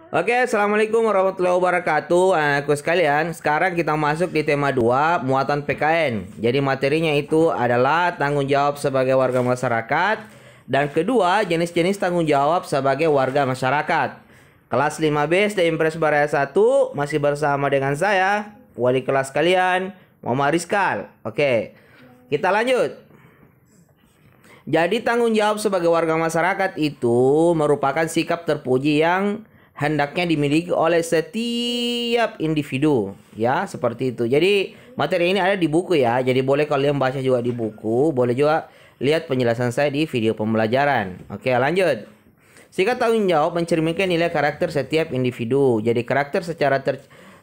Oke, Assalamualaikum warahmatullahi wabarakatuh anakku sekalian. Sekarang kita masuk di tema 2, muatan PKN. Jadi materinya itu adalah tanggung jawab sebagai warga masyarakat. Dan kedua, jenis-jenis tanggung jawab sebagai warga masyarakat. Kelas 5B SD Impres Baraya 1 masih bersama dengan saya, wali kelas kalian, Muhammad Rizkal. Oke, kita lanjut. Jadi tanggung jawab sebagai warga masyarakat itu merupakan sikap terpuji yang hendaknya dimiliki oleh setiap individu, ya, seperti itu. Jadi materi ini ada di buku ya, jadi boleh kalian baca juga di buku, boleh juga lihat penjelasan saya di video pembelajaran. Oke, lanjut. Sikap tanggung jawab mencerminkan nilai karakter setiap individu. Jadi karakter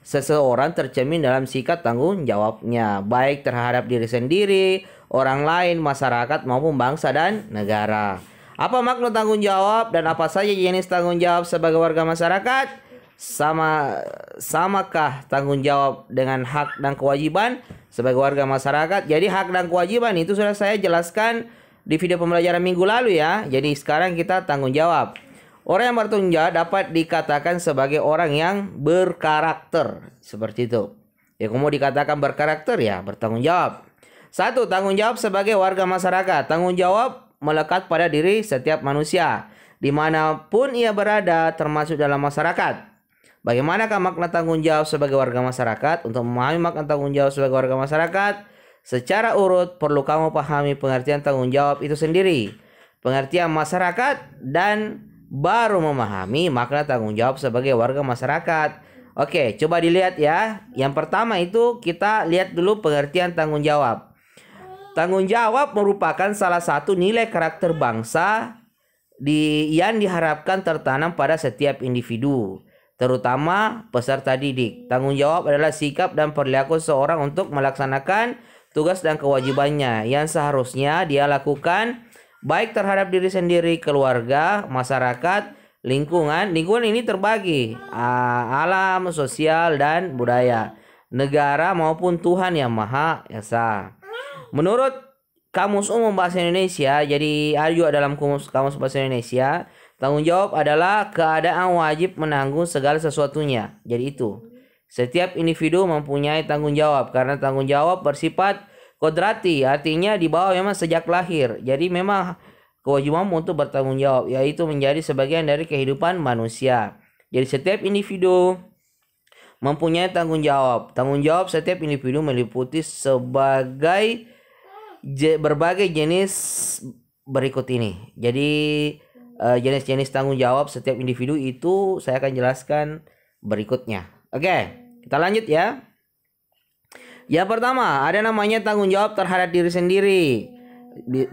seseorang tercermin dalam sikap tanggung jawabnya, baik terhadap diri sendiri, orang lain, masyarakat maupun bangsa dan negara. Apa makna tanggung jawab dan apa saja jenis tanggung jawab sebagai warga masyarakat? Samakah tanggung jawab dengan hak dan kewajiban sebagai warga masyarakat? Jadi hak dan kewajiban itu sudah saya jelaskan di video pembelajaran minggu lalu ya. Jadi sekarang kita tanggung jawab. Orang yang bertanggung jawab dapat dikatakan sebagai orang yang berkarakter. Seperti itu. Ya, kamu dikatakan berkarakter ya, bertanggung jawab. 1. Tanggung jawab sebagai warga masyarakat. Tanggung jawab melekat pada diri setiap manusia, dimanapun ia berada, termasuk dalam masyarakat. Bagaimanakah makna tanggung jawab sebagai warga masyarakat? Untuk memahami makna tanggung jawab sebagai warga masyarakat, secara urut perlu kamu pahami pengertian tanggung jawab itu sendiri, pengertian masyarakat, dan baru memahami makna tanggung jawab sebagai warga masyarakat. Oke, coba dilihat ya. Yang pertama itu kita lihat dulu pengertian tanggung jawab. Tanggung jawab merupakan salah satu nilai karakter bangsa yang diharapkan tertanam pada setiap individu, terutama peserta didik. Tanggung jawab adalah sikap dan perilaku seorang untuk melaksanakan tugas dan kewajibannya yang seharusnya dia lakukan, baik terhadap diri sendiri, keluarga, masyarakat, lingkungan. Lingkungan ini terbagi alam, sosial, dan budaya, negara maupun Tuhan yang Maha Esa. Menurut Kamus Umum Bahasa Indonesia, jadi ada juga dalam Kamus Bahasa Indonesia, tanggung jawab adalah keadaan wajib menanggung segala sesuatunya. Jadi itu, setiap individu mempunyai tanggung jawab karena tanggung jawab bersifat kodrati, artinya di bawah memang sejak lahir. Jadi memang kewajiban untuk bertanggung jawab, yaitu menjadi sebagian dari kehidupan manusia. Jadi setiap individu mempunyai tanggung jawab. Tanggung jawab setiap individu meliputi berbagai jenis berikut ini. Jadi jenis-jenis tanggung jawab setiap individu itu saya akan jelaskan berikutnya. Oke, kita lanjut ya. Yang pertama ada namanya tanggung jawab terhadap diri sendiri.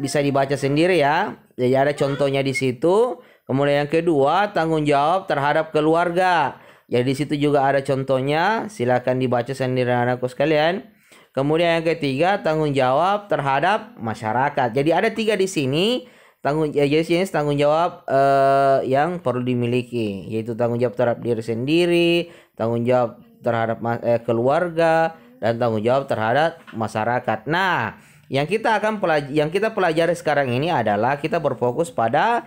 Bisa dibaca sendiri ya. Jadi ada contohnya di situ. Kemudian yang kedua tanggung jawab terhadap keluarga. Jadi di situ juga ada contohnya. Silakan dibaca sendiri anakku sekalian. Kemudian yang ketiga tanggung jawab terhadap masyarakat. Jadi ada 3 di sini jenis tanggung jawab yang perlu dimiliki, yaitu tanggung jawab terhadap diri sendiri, tanggung jawab terhadap keluarga, dan tanggung jawab terhadap masyarakat. Nah, yang kita pelajari sekarang ini adalah kita berfokus pada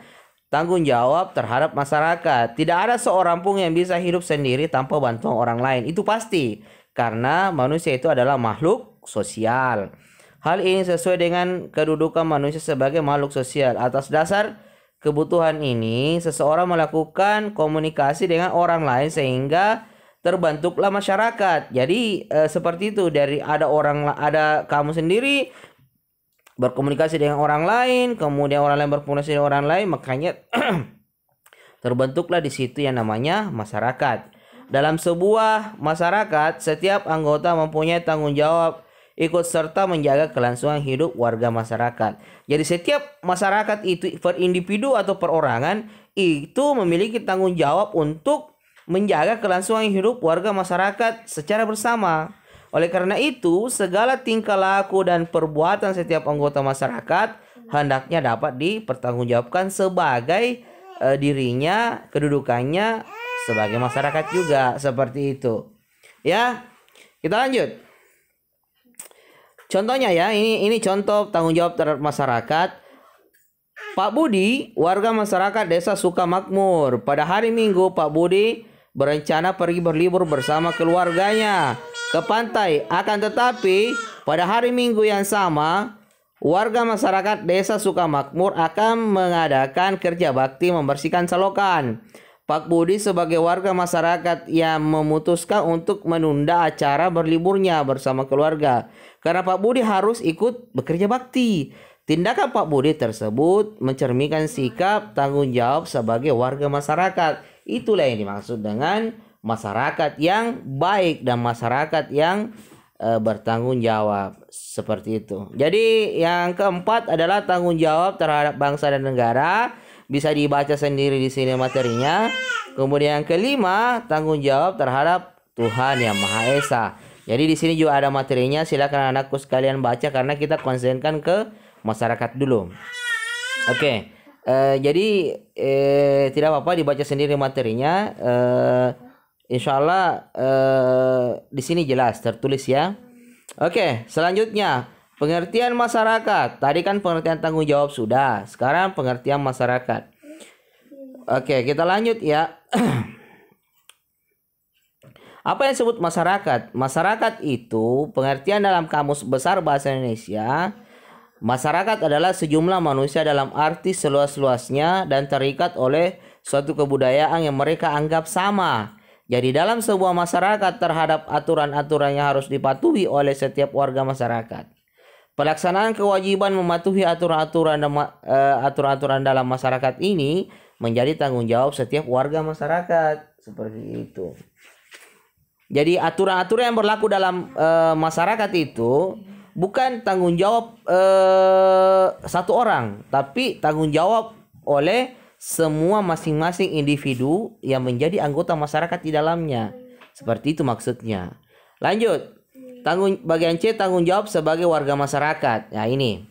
tanggung jawab terhadap masyarakat. Tidak ada seorang pun yang bisa hidup sendiri tanpa bantuan orang lain. Itu pasti. Karena manusia itu adalah makhluk sosial. Hal ini sesuai dengan kedudukan manusia sebagai makhluk sosial. Atas dasar kebutuhan ini, seseorang melakukan komunikasi dengan orang lain sehingga terbentuklah masyarakat. Jadi seperti itu, dari ada kamu sendiri berkomunikasi dengan orang lain, kemudian orang lain berkomunikasi dengan orang lain, makanya terbentuklah di situ yang namanya masyarakat. Dalam sebuah masyarakat, setiap anggota mempunyai tanggung jawab ikut serta menjaga kelangsungan hidup warga masyarakat. Jadi setiap masyarakat itu, per individu atau perorangan, itu memiliki tanggung jawab untuk menjaga kelangsungan hidup warga masyarakat secara bersama. Oleh karena itu, segala tingkah laku dan perbuatan setiap anggota masyarakat hendaknya dapat dipertanggungjawabkan sebagai dirinya, kedudukannya sebagai masyarakat juga, seperti itu. Ya, kita lanjut. Contohnya ya, ini contoh tanggung jawab terhadap masyarakat. Pak Budi, warga masyarakat Desa Sukamakmur. Pada hari Minggu, Pak Budi berencana pergi berlibur bersama keluarganya ke pantai. Akan tetapi pada hari Minggu yang sama, warga masyarakat desa Sukamakmur akan mengadakan kerja bakti membersihkan selokan. Pak Budi sebagai warga masyarakat yang memutuskan untuk menunda acara berliburnya bersama keluarga karena Pak Budi harus ikut bekerja bakti. Tindakan Pak Budi tersebut mencerminkan sikap tanggung jawab sebagai warga masyarakat. Itulah yang dimaksud dengan masyarakat yang baik dan masyarakat yang bertanggung jawab, seperti itu. Jadi yang keempat adalah tanggung jawab terhadap bangsa dan negara. Bisa dibaca sendiri di sini materinya. Kemudian yang kelima, tanggung jawab terhadap Tuhan Yang Maha Esa. Jadi di sini juga ada materinya. Silakan anakku sekalian baca karena kita konsenkan ke masyarakat dulu. Oke. Jadi tidak apa-apa dibaca sendiri materinya. Insya Allah di sini jelas tertulis ya. Oke, selanjutnya pengertian masyarakat. Tadi kan pengertian tanggung jawab sudah. Sekarang pengertian masyarakat. Oke, kita lanjut ya. Apa yang disebut masyarakat? Masyarakat itu pengertian dalam Kamus Besar Bahasa Indonesia. Masyarakat adalah sejumlah manusia dalam arti seluas-luasnya dan terikat oleh suatu kebudayaan yang mereka anggap sama. Jadi dalam sebuah masyarakat terhadap aturan-aturan yang harus dipatuhi oleh setiap warga masyarakat. Pelaksanaan kewajiban mematuhi aturan-aturan dalam masyarakat ini menjadi tanggung jawab setiap warga masyarakat. Seperti itu. Jadi aturan-aturan yang berlaku dalam masyarakat itu bukan tanggung jawab satu orang, tapi tanggung jawab oleh semua masing-masing individu yang menjadi anggota masyarakat di dalamnya. Seperti itu maksudnya. Lanjut. Bagian C, tanggung jawab sebagai warga masyarakat. Nah ini.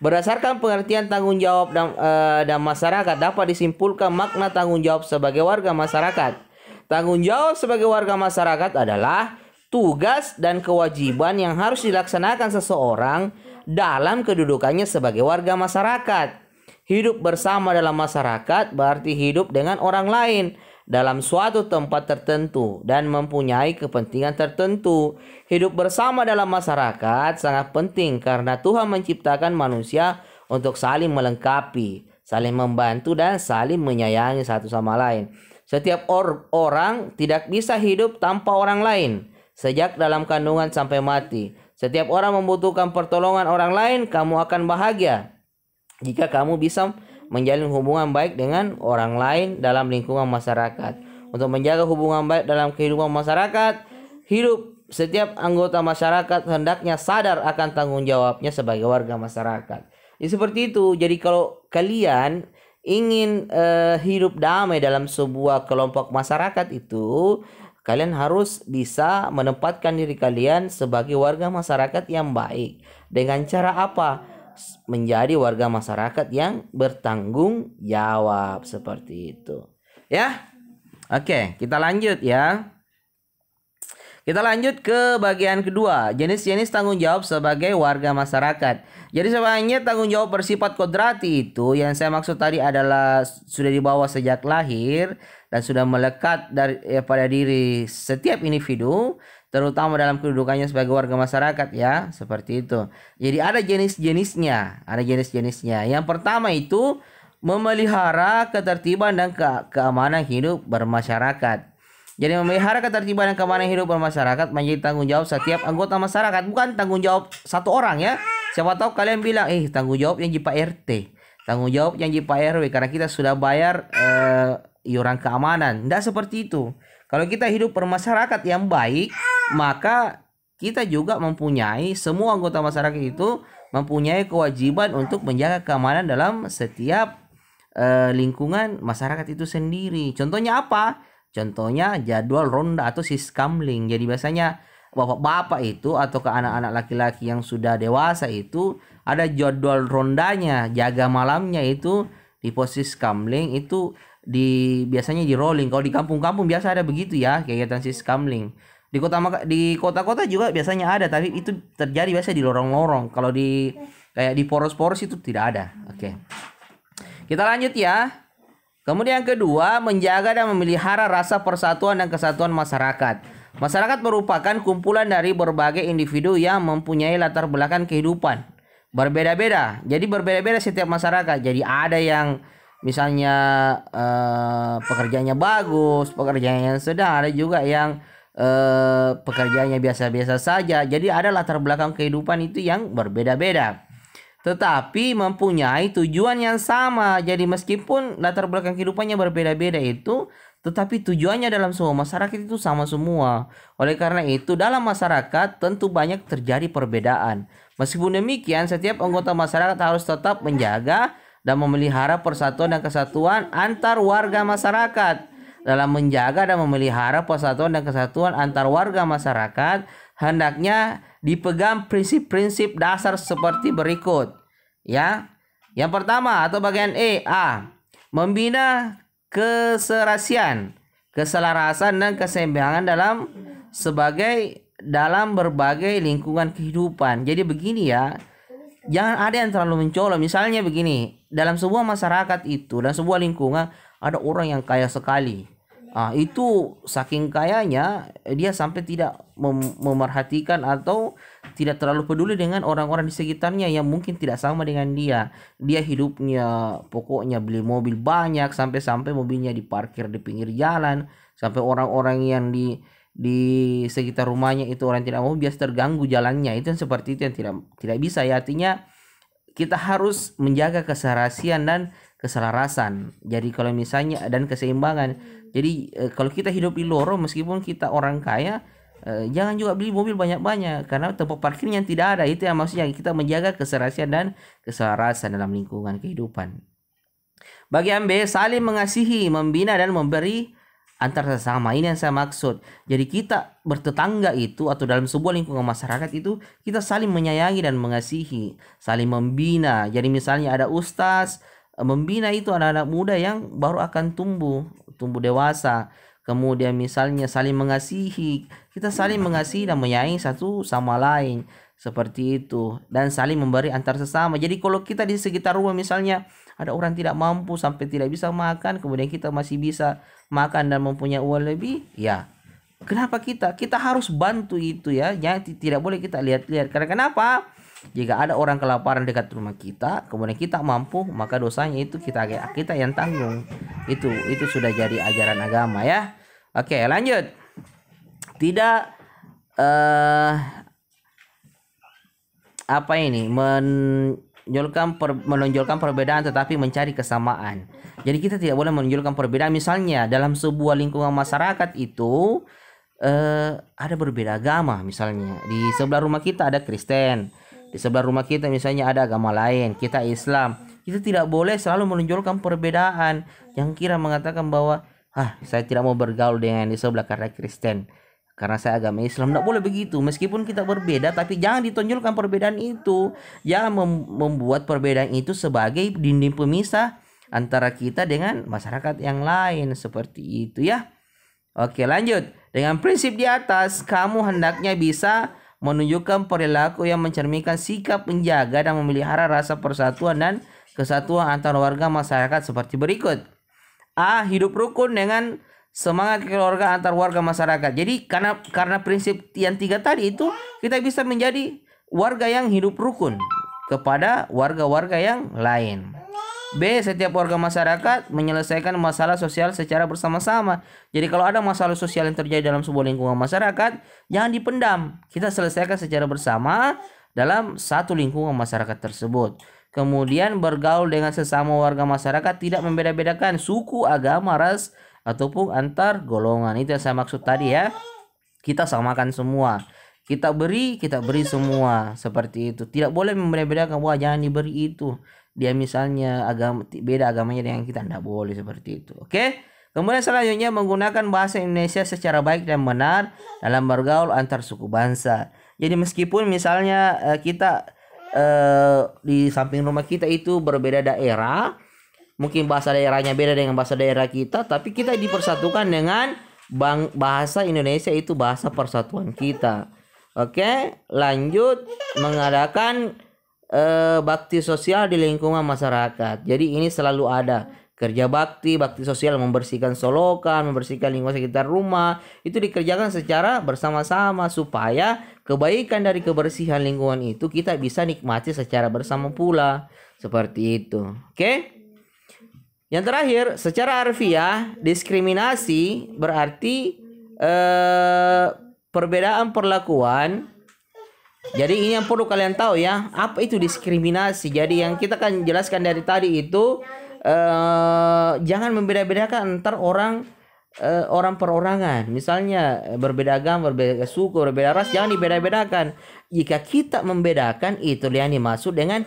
Berdasarkan pengertian tanggung jawab dan masyarakat dapat disimpulkan makna tanggung jawab sebagai warga masyarakat. Tanggung jawab sebagai warga masyarakat adalah tugas dan kewajiban yang harus dilaksanakan seseorang dalam kedudukannya sebagai warga masyarakat. Hidup bersama dalam masyarakat berarti hidup dengan orang lain dalam suatu tempat tertentu dan mempunyai kepentingan tertentu. Hidup bersama dalam masyarakat sangat penting karena Tuhan menciptakan manusia untuk saling melengkapi, saling membantu dan saling menyayangi satu sama lain. Setiap orang tidak bisa hidup tanpa orang lain, sejak dalam kandungan sampai mati. Setiap orang membutuhkan pertolongan orang lain. Kamu akan bahagia jika kamu bisa menjalin hubungan baik dengan orang lain dalam lingkungan masyarakat. Untuk menjaga hubungan baik dalam kehidupan masyarakat, setiap anggota masyarakat hendaknya sadar akan tanggung jawabnya sebagai warga masyarakat. Jadi seperti itu. Jadi kalau kalian ingin hidup damai dalam sebuah kelompok masyarakat itu, kalian harus bisa menempatkan diri kalian sebagai warga masyarakat yang baik. Dengan cara apa? Menjadi warga masyarakat yang bertanggung jawab, seperti itu. Ya. Oke, kita lanjut ya. Kita lanjut ke bagian kedua, jenis-jenis tanggung jawab sebagai warga masyarakat. Jadi sebenarnya tanggung jawab bersifat kodrati itu yang saya maksud tadi adalah sudah dibawa sejak lahir dan sudah melekat pada diri setiap individu, terutama dalam kedudukannya sebagai warga masyarakat ya, seperti itu. Jadi ada jenis-jenisnya, Yang pertama itu memelihara ketertiban dan keamanan hidup bermasyarakat. Jadi memelihara ketertiban dan keamanan hidup bermasyarakat menjadi tanggung jawab setiap anggota masyarakat, bukan tanggung jawab satu orang ya. Siapa tahu kalian bilang, tanggung jawab yang Pak RT, tanggung jawab yang Pak RW karena kita sudah bayar iuran keamanan. Tidak seperti itu. Kalau kita hidup bermasyarakat yang baik, maka kita juga mempunyai, semua anggota masyarakat itu mempunyai kewajiban untuk menjaga keamanan dalam setiap lingkungan masyarakat itu sendiri. Contohnya apa? Contohnya jadwal ronda atau siskamling. Jadi biasanya bapak-bapak itu atau ke anak-anak laki-laki yang sudah dewasa itu ada jadwal rondanya, jaga malamnya itu di pos siskamling itu biasanya di rolling. Kalau di kampung-kampung biasa ada begitu ya, kegiatan siskamling. Di kota-kota juga biasanya ada, tapi itu terjadi biasa di lorong-lorong. Kalau kayak di poros-poros itu tidak ada. Oke. Kita lanjut ya. Kemudian yang kedua, menjaga dan memelihara rasa persatuan dan kesatuan masyarakat. Masyarakat merupakan kumpulan dari berbagai individu yang mempunyai latar belakang kehidupan berbeda-beda. Jadi berbeda-beda setiap masyarakat. Jadi ada yang misalnya pekerjaannya bagus, pekerjaannya yang sedang, ada juga yang pekerjaannya biasa-biasa saja. Jadi ada latar belakang kehidupan itu yang berbeda-beda, tetapi mempunyai tujuan yang sama. Jadi meskipun latar belakang kehidupannya berbeda-beda itu, tetapi tujuannya dalam semua masyarakat itu sama semua. Oleh karena itu dalam masyarakat tentu banyak terjadi perbedaan. Meskipun demikian, setiap anggota masyarakat harus tetap menjaga dan memelihara persatuan dan kesatuan antar warga masyarakat. Dalam menjaga dan memelihara persatuan dan kesatuan antar warga masyarakat, hendaknya dipegang prinsip-prinsip dasar seperti berikut. Ya. Yang pertama atau bagian A, membina keserasian, keselarasan dan keseimbangan dalam berbagai lingkungan kehidupan. Jadi begini ya, jangan ada yang terlalu mencolok. Misalnya begini, dalam sebuah masyarakat itu dan sebuah lingkungan ada orang yang kaya sekali. Itu saking kayanya dia sampai tidak memerhatikan atau tidak terlalu peduli dengan orang-orang di sekitarnya yang mungkin tidak sama dengan dia. Dia hidupnya pokoknya beli mobil banyak, sampai-sampai mobilnya diparkir di pinggir jalan, sampai orang-orang yang di sekitar rumahnya itu orang tidak mau, biasa terganggu jalannya. Itu yang seperti itu yang tidak bisa ya. Artinya kita harus menjaga keserasian dan keselarasan. Jadi kalau misalnya dan keseimbangan. Jadi kalau kita hidup di lorong, meskipun kita orang kaya, jangan juga beli mobil banyak-banyak karena tempat parkirnya tidak ada. Itu yang maksudnya kita menjaga keserasian dan keselarasan dalam lingkungan kehidupan. Bagian B, saling mengasihi, membina dan memberi antar sesama. Ini yang saya maksud. Jadi kita bertetangga itu atau dalam sebuah lingkungan masyarakat itu kita saling menyayangi dan mengasihi, saling membina. Jadi misalnya ada ustaz, membina itu anak-anak muda yang baru akan tumbuh dewasa. Kemudian misalnya saling mengasihi, kita saling mengasihi dan menyayangi satu sama lain, seperti itu. Dan saling memberi antar sesama. Jadi kalau kita di sekitar rumah misalnya ada orang tidak mampu sampai tidak bisa makan, kemudian kita masih bisa makan dan mempunyai uang lebih, ya kenapa kita harus bantu itu ya. Jangan, tidak boleh kita lihat-lihat. Karena kenapa? Jika ada orang kelaparan dekat rumah kita, kemudian kita mampu, maka dosanya itu kita yang tanggung. Itu sudah jadi ajaran agama ya. Oke, lanjut. Tidak menonjolkan perbedaan tetapi mencari kesamaan. Jadi kita tidak boleh menonjolkan perbedaan. Misalnya dalam sebuah lingkungan masyarakat itu ada berbeda agama. Misalnya di sebelah rumah kita ada Kristen, di sebelah rumah kita misalnya ada agama lain, kita Islam. Kita tidak boleh selalu menonjolkan perbedaan. Yang kira mengatakan bahwa saya tidak mau bergaul dengan di sebelah karena Kristen, karena saya agama Islam. Tidak boleh begitu. Meskipun kita berbeda, tapi jangan ditonjolkan perbedaan itu. Jangan membuat perbedaan itu sebagai dinding pemisah antara kita dengan masyarakat yang lain. Seperti itu ya. Oke, lanjut. Dengan prinsip di atas, kamu hendaknya bisa menunjukkan perilaku yang mencerminkan sikap menjaga dan memelihara rasa persatuan dan kesatuan antar warga masyarakat seperti berikut. A. Hidup rukun dengan semangat keluarga antar warga masyarakat. Jadi karena prinsip yang 3 tadi itu, kita bisa menjadi warga yang hidup rukun kepada warga-warga yang lain. B. Setiap warga masyarakat menyelesaikan masalah sosial secara bersama-sama. Jadi kalau ada masalah sosial yang terjadi dalam sebuah lingkungan masyarakat, jangan dipendam. Kita selesaikan secara bersama dalam satu lingkungan masyarakat tersebut. Kemudian bergaul dengan sesama warga masyarakat, tidak membeda-bedakan suku, agama, ras, ataupun antar golongan. Itu yang saya maksud tadi ya. Kita samakan semua. Kita beri semua. Seperti itu. Tidak boleh membeda-bedakan. Wah, jangan diberi itu. Dia misalnya beda agamanya dengan kita, tidak boleh seperti itu. Oke. Kemudian selanjutnya menggunakan bahasa Indonesia secara baik dan benar dalam bergaul antar suku bangsa. Jadi meskipun misalnya kita di samping rumah kita itu berbeda daerah, mungkin bahasa daerahnya beda dengan bahasa daerah kita, tapi kita dipersatukan dengan bahasa Indonesia, itu bahasa persatuan kita. Oke, lanjut mengadakan bakti sosial di lingkungan masyarakat. Jadi ini selalu ada kerja bakti, bakti sosial, membersihkan solokan, membersihkan lingkungan sekitar rumah, itu dikerjakan secara bersama-sama supaya kebaikan dari kebersihan lingkungan itu kita bisa nikmati secara bersama pula. Seperti itu. Oke? Yang terakhir, secara harfiah, diskriminasi berarti perbedaan perlakuan. Jadi ini yang perlu kalian tahu ya, apa itu diskriminasi. Jadi yang kita kan jelaskan dari tadi itu jangan membeda-bedakan antar orang perorangan. Misalnya berbeda agama, berbeda suku, berbeda ras, jangan dibeda-bedakan. Jika kita membedakan, itu yang dimaksud dengan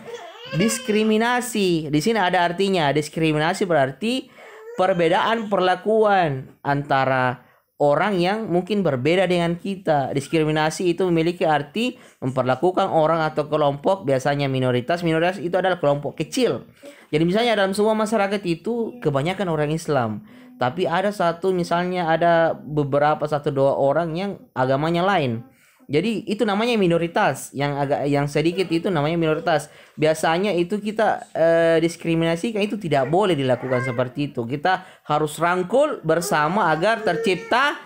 diskriminasi. Di sini ada artinya. Diskriminasi berarti perbedaan perlakuan antara orang yang mungkin berbeda dengan kita. Diskriminasi itu memiliki arti memperlakukan orang atau kelompok, biasanya minoritas. Minoritas itu adalah kelompok kecil. Jadi misalnya dalam semua masyarakat itu kebanyakan orang Islam, tapi ada misalnya ada beberapa 1-2 orang yang agamanya lain. Jadi itu namanya minoritas. Yang sedikit itu namanya minoritas. Biasanya itu kita diskriminasi, itu tidak boleh dilakukan seperti itu. Kita harus rangkul bersama agar tercipta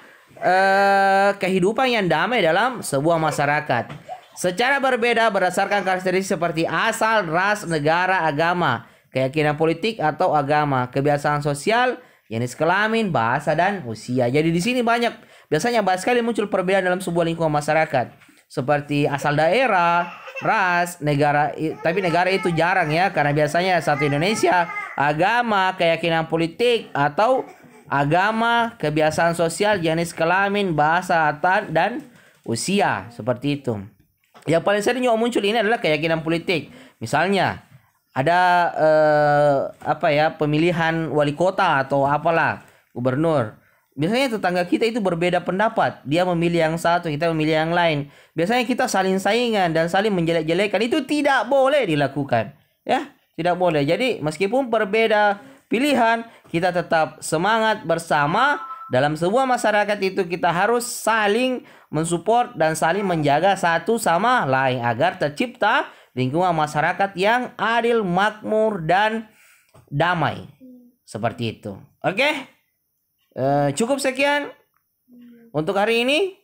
kehidupan yang damai dalam sebuah masyarakat. Secara berbeda berdasarkan karakteristik seperti asal, ras, negara, agama, keyakinan politik atau agama, kebiasaan sosial, jenis kelamin, bahasa, dan usia. Jadi di sini biasanya banyak sekali muncul perbedaan dalam sebuah lingkungan masyarakat. Seperti asal daerah, ras, negara. Tapi negara itu jarang ya, karena biasanya satu Indonesia. Agama, keyakinan politik atau agama, kebiasaan sosial, jenis kelamin, bahasa, dan usia. Seperti itu. Yang paling sering juga muncul ini adalah keyakinan politik. Misalnya ada pemilihan wali kota atau apalah, gubernur. Biasanya tetangga kita itu berbeda pendapat. Dia memilih yang satu, kita memilih yang lain. Biasanya kita saling saingan dan saling menjelek-jelekan. Itu tidak boleh dilakukan. Ya, tidak boleh. Jadi meskipun berbeda pilihan, kita tetap semangat bersama. Dalam sebuah masyarakat itu kita harus saling mensupport dan saling menjaga satu sama lain agar tercipta lingkungan masyarakat yang adil, makmur, dan damai. Seperti itu. Oke? Cukup sekian untuk hari ini.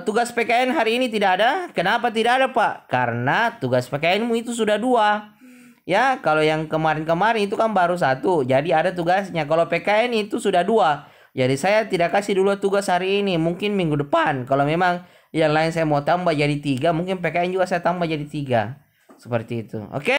Tugas PKN hari ini tidak ada. Kenapa tidak ada, Pak? Karena tugas PKN-mu itu sudah 2. Ya, kalau yang kemarin-kemarin itu kan baru 1. Jadi ada tugasnya. Kalau PKN itu sudah 2. Jadi saya tidak kasih dulu tugas hari ini. Mungkin minggu depan. Kalau memang yang lain saya mau tambah jadi 3. Mungkin PKN juga saya tambah jadi 3. Seperti itu. Oke?